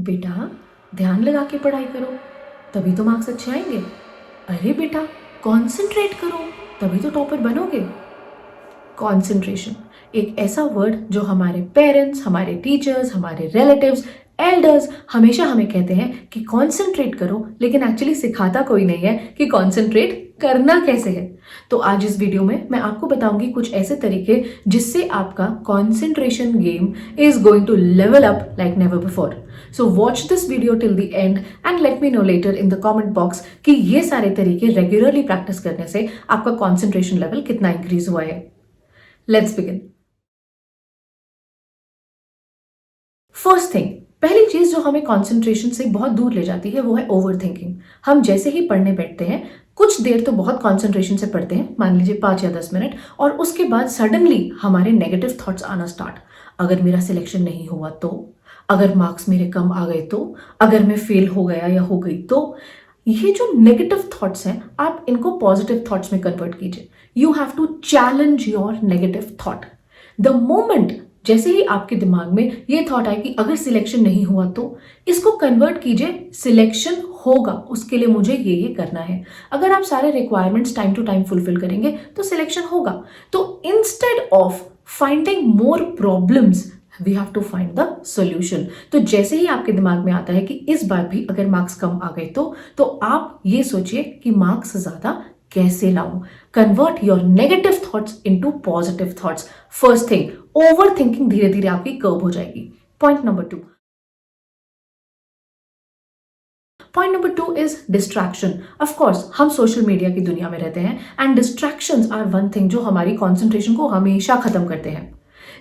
बेटा ध्यान लगा के पढ़ाई करो तभी तो मार्क्स अच्छे आएंगे। अरे बेटा कॉन्सेंट्रेट करो तभी तो टॉपर बनोगे। कॉन्सेंट्रेशन एक ऐसा वर्ड जो हमारे पेरेंट्स, हमारे टीचर्स, हमारे रिलेटिव्स, एल्डर्स हमेशा हमें कहते हैं कि कॉन्सेंट्रेट करो, लेकिन एक्चुअली सिखाता कोई नहीं है कि कॉन्सेंट्रेट करना कैसे है। तो आज इस वीडियो में मैं आपको बताऊंगी कुछ ऐसे तरीके जिससे आपका concentration game is going to level up like never before. So watch this video till the end and let me know later in the comment box कि ये सारे तरीके रेगुलरली प्रैक्टिस करने से आपका कॉन्सेंट्रेशन लेवल कितना इंक्रीज हुआ है। Let's begin. फर्स्ट थिंग, पहली चीज जो हमें कंसंट्रेशन से बहुत दूर ले जाती है वो है ओवर थिंकिंग। हम जैसे ही पढ़ने बैठते हैं कुछ देर तो बहुत कंसंट्रेशन से पढ़ते हैं, मान लीजिए 5 या 10 मिनट, और उसके बाद सडनली हमारे नेगेटिव थॉट्स आना स्टार्ट। अगर मेरा सिलेक्शन नहीं हुआ तो, अगर मार्क्स मेरे कम आ गए तो, अगर मैं फेल हो गया या हो गई तो। ये जो नेगेटिव थॉट्स हैं आप इनको पॉजिटिव थॉट्स में कन्वर्ट कीजिए। You have to challenge your negative thought. The moment जैसे ही आपके दिमाग में ये थॉट आए कि अगर सिलेक्शन नहीं हुआ तो, इसको कन्वर्ट कीजिए सिलेक्शन होगा, उसके लिए मुझे ये करना है। अगर आप सारे requirements time to time fulfil करेंगे तो सिलेक्शन होगा। तो instead of finding more problems we have to find the solution. तो जैसे ही आपके दिमाग में आता है कि इस बार भी अगर मार्क्स कम आ गए तो आप ये सोचिए कि मार्क्स ज्यादा कैसे लाऊं। Convert your negative thoughts into positive thoughts. First thing, over thinking धीरे धीरे आपकी कर्व हो जाएगी। Point number two is distraction. Of course हम सोशल मीडिया की दुनिया में रहते हैं and distractions are one thing जो हमारी कॉन्सेंट्रेशन को हमेशा खत्म करते हैं।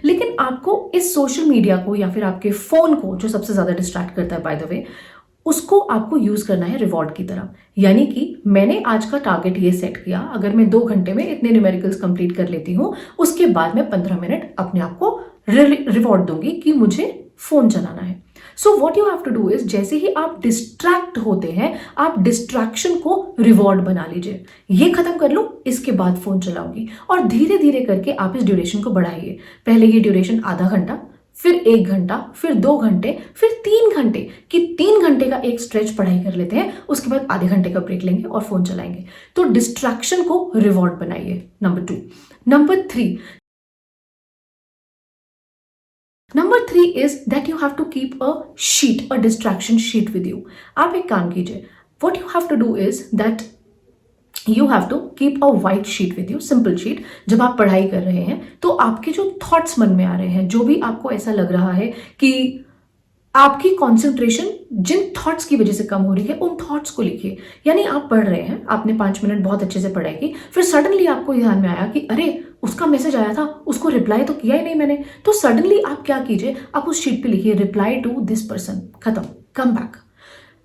लेकिन आपको इस सोशल मीडिया को या फिर आपके फोन को, जो सबसे ज्यादा डिस्ट्रैक्ट करता है बाय द वे, उसको आपको यूज करना है रिवॉर्ड की तरह। यानी कि मैंने आज का टारगेट ये सेट किया, अगर मैं 2 घंटे में इतने न्यूमेरिकल्स कंप्लीट कर लेती हूँ, उसके बाद मैं 15 मिनट अपने आप को रिवॉर्ड दूंगी कि मुझे फोन चलाना है। So what you have to do is, जैसे ही आप डिस्ट्रैक्ट होते हैं आप डिस्ट्रैक्शन को रिवॉर्ड बना लीजिए। ये खत्म कर लो, इसके बाद फोन चलाऊंगी, और धीरे धीरे करके आप इस ड्यूरेशन को बढ़ाइए। पहले ये ड्यूरेशन आधा घंटा, फिर 1 घंटा, फिर 2 घंटे, फिर 3 घंटे, कि 3 घंटे का एक स्ट्रेच पढ़ाई कर लेते हैं, उसके बाद आधे घंटे का ब्रेक लेंगे और फोन चलाएंगे। तो डिस्ट्रैक्शन को रिवॉर्ड बनाइए। Number 2। Number 3 is that you have to keep a sheet, a distraction sheet with you. आप एक काम कीजिए, what you have to do is that you have to keep a white sheet with you, simple sheet. जब आप पढ़ाई कर रहे हैं तो आपके जो थॉट्स मन में आ रहे हैं, जो भी आपको ऐसा लग रहा है कि आपकी कंसंट्रेशन जिन थॉट्स की वजह से कम हो रही है, उन थॉट्स को लिखिए। यानी आप पढ़ रहे हैं, आपने 5 मिनट बहुत अच्छे से पढ़ाई की, फिर सडनली आपको ध्यान में आया कि अरे उसका मैसेज आया था, उसको रिप्लाई तो किया ही नहीं मैंने। तो सडनली आप क्या कीजिए, आप उस शीट पे लिखिए रिप्लाई टू दिस पर्सन, खत्म, कम बैक।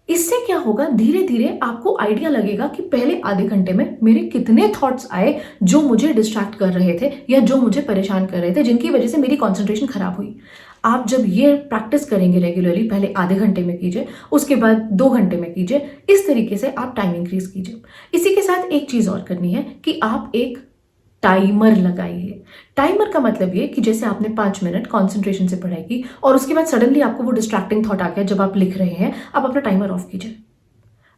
इससे क्या होगा, धीरे धीरे आपको आइडिया लगेगा कि पहले आधे घंटे में मेरे कितने थॉट्स आए जो मुझे डिस्ट्रैक्ट कर रहे थे या जो मुझे परेशान कर रहे थे, जिनकी वजह से मेरी कंसंट्रेशन खराब हुई। आप जब ये प्रैक्टिस करेंगे रेगुलरली, पहले आधे घंटे में कीजिए, उसके बाद 2 घंटे में कीजिए, इस तरीके से आप टाइम इंक्रीज कीजिए। इसी के साथ एक चीज और करनी है कि आप एक टाइमर लगाइए। टाइमर का मतलब ये कि जैसे आपने 5 मिनट कंसंट्रेशन से पढ़ाई की और उसके बाद सडनली आपको वो डिस्ट्रैक्टिंग थॉट आ गया जब आप लिख रहे हैं, आप अपना टाइमर ऑफ कीजिए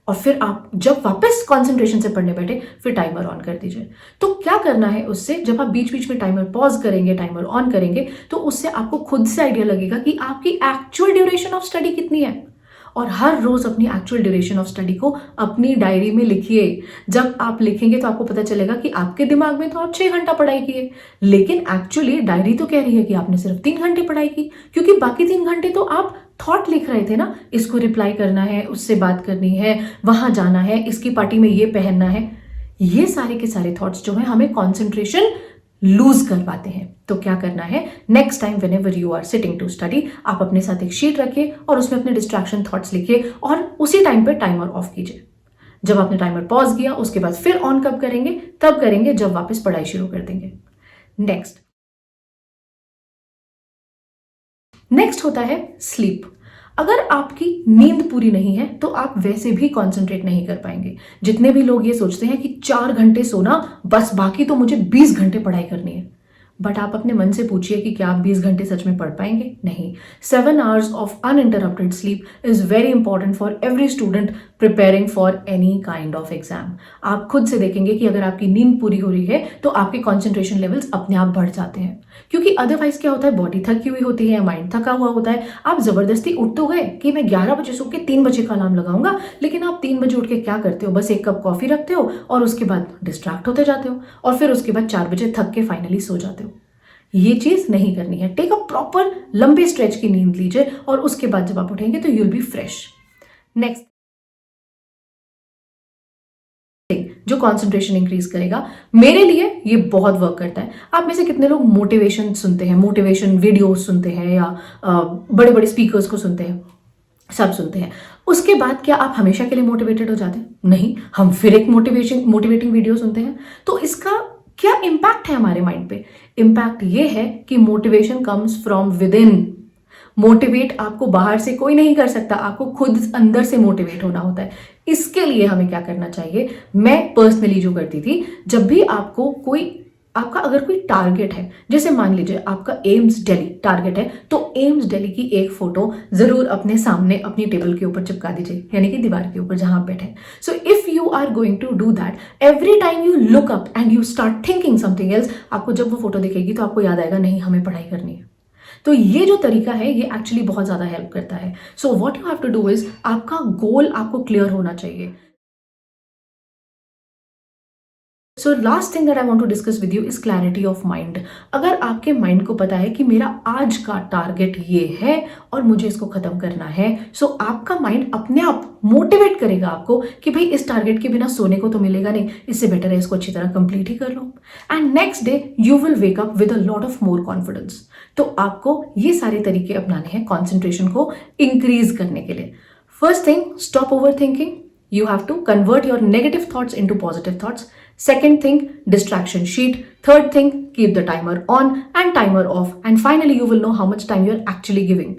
और फिर आप जब वापस कंसंट्रेशन से पढ़ने बैठे फिर टाइमर ऑन कर दीजिए। तो क्या करना है उससे, जब आप बीच बीच में टाइमर पॉज करेंगे, टाइमर ऑन करेंगे, तो उससे आपको खुद से आइडिया लगेगा कि आपकी एक्चुअल ड्यूरेशन ऑफ स्टडी कितनी है। और हर रोज अपनी एक्चुअल ड्यूरेशन ऑफ स्टडी को अपनी डायरी में लिखिए। जब आप लिखेंगे तो आपको पता चलेगा कि आपके दिमाग में तो आप 6 घंटा पढ़ाई किए, लेकिन एक्चुअली डायरी तो कह रही है कि आपने सिर्फ 3 घंटे पढ़ाई की, क्योंकि बाकी 3 घंटे तो आप थॉट लिख रहे थे ना, इसको रिप्लाई करना है, उससे बात करनी है, वहां जाना है, इसकी पार्टी में ये पहनना है। ये सारे के सारे थॉट्स जो है हमें कॉन्सेंट्रेशन लूज कर पाते हैं। तो क्या करना है, next time whenever you are sitting to study, आप अपने साथ एक शीट रखिए और उसमें अपने डिस्ट्रैक्शन थॉट्स लिखिए और उसी टाइम पे टाइमर ऑफ कीजिए। जब आपने टाइमर पॉज किया उसके बाद फिर ऑन कब करेंगे, तब करेंगे जब वापस पढ़ाई शुरू कर देंगे। नेक्स्ट होता है स्लीप। अगर आपकी नींद पूरी नहीं है तो आप वैसे भी कंसंट्रेट नहीं कर पाएंगे। जितने भी लोग ये सोचते हैं कि 4 घंटे सोना बस, बाकी तो मुझे 20 घंटे पढ़ाई करनी है, बट आप अपने मन से पूछिए कि क्या आप 20 घंटे सच में पढ़ पाएंगे? नहीं। 7 hours of uninterrupted sleep is very important for every student preparing for any kind of exam. आप खुद से देखेंगे कि अगर आपकी नींद पूरी हो रही है तो आपके कॉन्सेंट्रेशन लेवल्स अपने आप बढ़ जाते हैं, क्योंकि अदरवाइज क्या होता है, बॉडी थकी हुई होती है, माइंड थका हुआ होता है। आप जबरदस्ती उठ तो गए कि मैं 11 बजे सो के 3 बजे का अलार्म लगाऊंगा, लेकिन आप 3 बजे उठ के क्या करते हो, बस एक कप कॉफी रखते हो और उसके बाद डिस्ट्रैक्ट होते जाते हो और फिर उसके बाद 4 बजे थक के फाइनली सो जाते हो। ये चीज नहीं करनी है। टेक अ प्रॉपर लंबे स्ट्रेच की नींद लीजिए और उसके बाद जब आप उठेंगे तो यूल बी फ्रेश। नेक्स्ट, जो कंसंट्रेशन इंक्रीज करेगा, मेरे लिए ये बहुत वर्क करता है। आप में से कितने लोग मोटिवेशन सुनते हैं, मोटिवेशन वीडियोस सुनते हैं या बड़े बड़े स्पीकर्स को सुनते हैं? सब सुनते हैं। उसके बाद क्या आप हमेशा के लिए मोटिवेटेड हो जाते हैं? नहीं, हम फिर एक मोटिवेटिंग वीडियो सुनते हैं। तो इसका क्या इम्पैक्ट है हमारे माइंड पे? इम्पैक्ट ये है कि motivation comes from with in. Motivate आपको बाहर से कोई नहीं कर सकता, आपको खुद अंदर से मोटिवेट होना होता है। इसके लिए हमें क्या करना चाहिए? मैं पर्सनली जो करती थी, जब भी आपको आपका अगर कोई टारगेट है, जैसे मान लीजिए आपका एम्स दिल्ली टारगेट है, तो एम्स दिल्ली की एक फोटो जरूर अपने सामने अपनी टेबल के ऊपर चिपका दीजिए, यानी कि दीवार के ऊपर जहां आप बैठे। So if you are going to do that, every time you look up and you start thinking something else, आपको जब वो फोटो दिखेगी तो आपको याद आएगा नहीं, हमें पढ़ाई करनी है। तो ये जो तरीका है ये एक्चुअली बहुत ज्यादा हेल्प करता है। So what you have to do is, आपका गोल आपको क्लियर होना चाहिए। So last thing that I want to discuss with you is clarity of mind. अगर आपके माइंड को पता है कि मेरा आज का टारगेट ये है और मुझे इसको खत्म करना है, सो आपका माइंड अपने आप मोटिवेट करेगा आपको कि भाई इस टारगेट के बिना सोने को तो मिलेगा नहीं, इससे बेटर है इसको अच्छी तरह कंप्लीट ही कर लो। And next day you will wake up with a lot of more confidence. तो आपको ये सारे तरीके अपनाने हैं कॉन्सेंट्रेशन को इंक्रीज करने के लिए। First thing, stop over thinking. You have to convert your negative thoughts into positive thoughts. Second thing, distraction sheet. Third thing, keep the timer on and timer off. And finally, you will know how much time you're actually giving.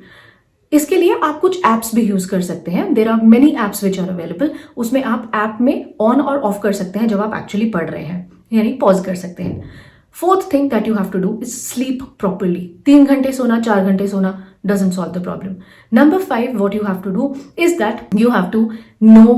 इसके लिए आप कुछ apps भी use कर सकते हैं। There are many apps which are available. उसमें आप ऐप में ऑन और ऑफ कर सकते हैं जब आप एक्चुअली पढ़ रहे हैं, यानी पॉज कर सकते हैं। Fourth thing that you have to do is sleep properly. 3 घंटे सोना, 4 घंटे सोना doesn't solve the problem. Number 5, what you have to do is that you have to know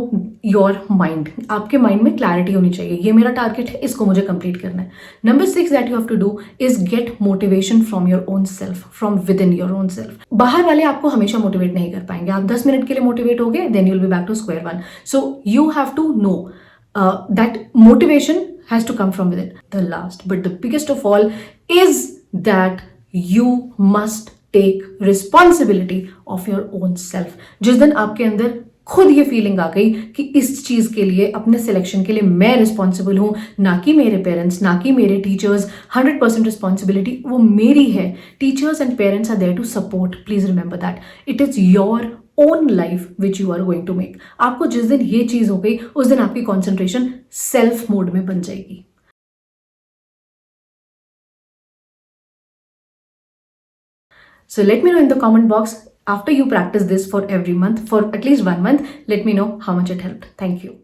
your mind. आपके माइंड में क्लैरिटी होनी चाहिए, ये मेरा टारगेट है, इसको मुझे कंप्लीट करना है। Number 6 that you have to do is get motivation from your own self, from within your own self. बाहर वाले आपको हमेशा मोटिवेट नहीं कर पाएंगे। आप 10 मिनट के लिए मोटिवेट हो गए, then you'll be back to square one. So you have to know that motivation has to come from within. The last but the biggest of all is that you must take responsibility of your own self. जिस दिन आपके अंदर खुद ये feeling आ गई कि इस चीज के लिए, अपने सिलेक्शन के लिए मैं रिस्पॉन्सिबल हूं, ना कि मेरे पेरेंट्स, ना कि मेरे टीचर्स, 100% रिस्पॉन्सिबिलिटी वो मेरी है। Teachers and parents are there to support, please remember that it is your own life which you are going to make. आपको जिस दिन ये चीज हो गई, उस दिन आपकी कॉन्सेंट्रेशन सेल्फ मोड में बन जाएगी। So let me know in the comment box, after you practice this for every month, for at least 1 month, let me know how much it helped. Thank you.